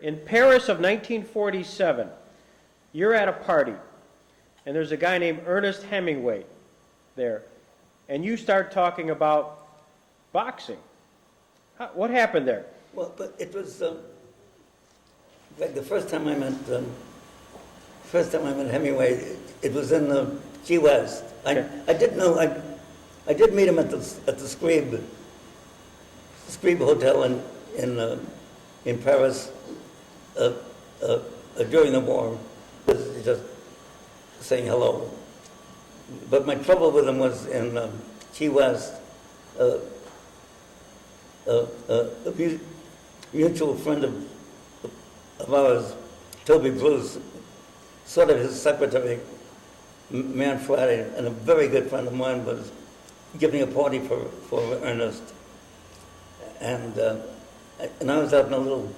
in Paris of 1947, you're at a party, and there's a guy named Ernest Hemingway there, and you start talking about boxing. What happened there? Well, but it was like the first time I met Hemingway. It was in Key West. Okay. I did know. I did meet him at the Scribe Hotel in Paris during the war. Just saying hello. But my trouble with him was in Key West. A mutual friend of ours, Toby Bruce, sort of his secretary, Man Friday, and a very good friend of mine was giving a party for Ernest. And I was out in a little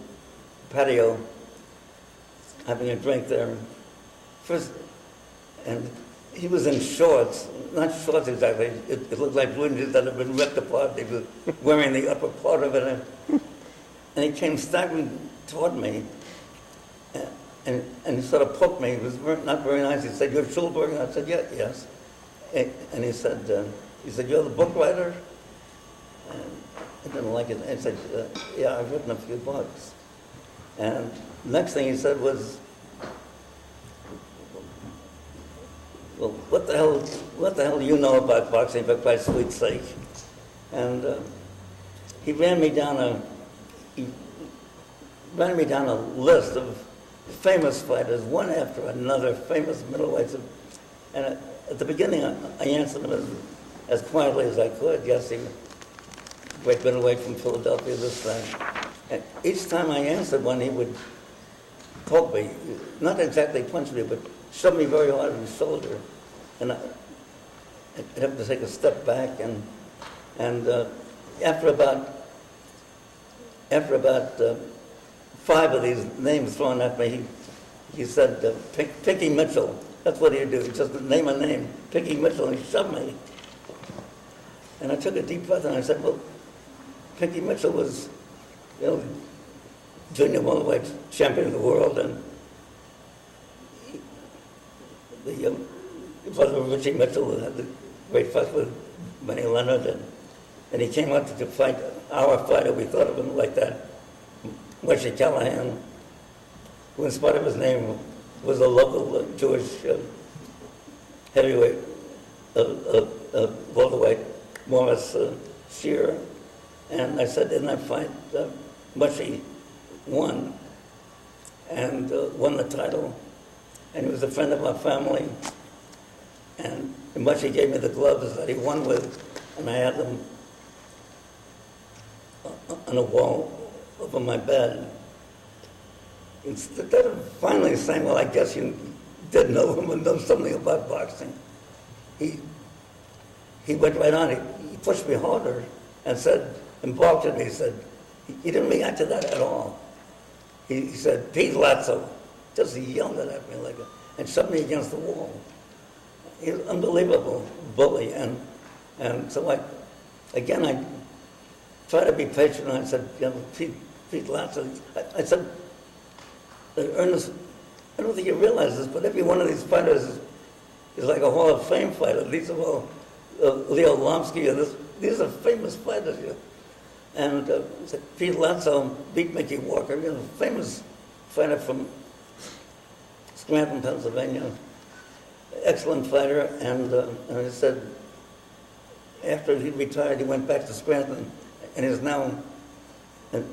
patio having a drink there. First, and he was in shorts, not shorts exactly. It looked like blue jeans that had been ripped apart. He was wearing the upper part of it. And he came staggering toward me and he sort of poked me. It was not very nice. He said, "You're Schulberg?" And I said, "Yeah, yes." And he said, "You're the book writer?" And I didn't like it. I said, "Yeah, I've written a few books." And the next thing he said was, "Well, what the hell do you know about boxing, for Christ's sweet sake?" And he ran me down a list of famous fighters, one after another, famous middleweights. And at the beginning, I answered them as quietly as I could. Yes, he great middleweight from Philadelphia, this thing. And each time I answered one, he would poke me, not exactly punch me, but shoved me very hard in the shoulder, and I'd have to take a step back. And after about 5 of these names thrown at me, he said, "Pinky Mitchell." That's what he'd do. He'd just name a name, Pinky Mitchell, and he shoved me. And I took a deep breath and I said, "Well, Pinky Mitchell was, junior middleweight champion of the world, and the brother of Richie Mitchell who had the great fight with Benny Leonard, and he came out to fight our fighter. We thought of him like that, Wesley Callahan, who in spite of his name was a local Jewish heavyweight, welterweight, Morris Shearer." And I said, "In that fight, Mushy won, and won the title, and he was a friend of our family, and Mushy gave me the gloves that he won with, and I had them on a wall over my bed." Instead of finally saying, "Well, I guess you did know him and know something about boxing," he went right on. He pushed me harder and said, and balked at me. He said, he didn't react to that at all. He said, "Pete Latzo." Just he yelled it at me like that and shoved me against the wall. He was an unbelievable bully. And so I tried to be patient. And I said, Pete Latzo. I said, "Ernest, I don't think you realize this, but every one of these fighters is like a Hall of Fame fighter. These are all Leo Lomsky, and these are famous fighters." And Pete Latzo beat Mickey Walker, famous fighter from Scranton, Pennsylvania, excellent fighter. And I said, after he retired, he went back to Scranton and is now an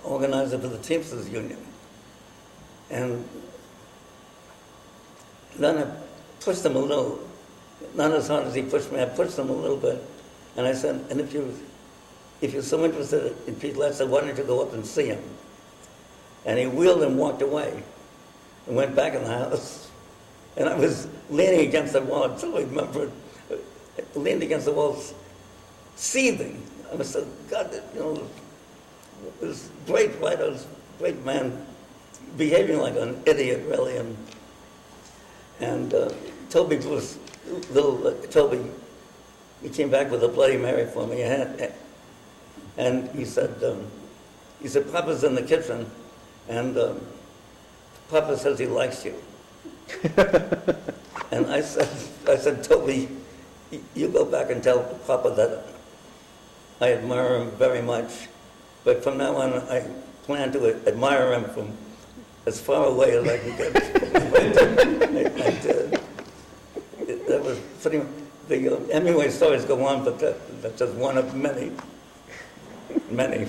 organizer for the Teamsters Union. And then I pushed him a little, not as hard as he pushed me, I pushed him a little bit. And I said, "And if you're so interested in Pete Latzo, why don't you go up and see him?" And he wheeled and walked away and went back in the house. And I was leaning against the wall. I still remember it. I leaned against the wall, seething. I was so, God, this great fighter, this great man, behaving like an idiot, really. And Toby was Toby. He came back with a Bloody Mary for me, and he said, "Papa's in the kitchen, And Papa says he likes you. And I said, Toby, you go back and tell Papa that I admire him very much, but from now on, I plan to admire him from as far away as I can get. That was pretty much, the Hemingway stories go on, but that's just one of many, many.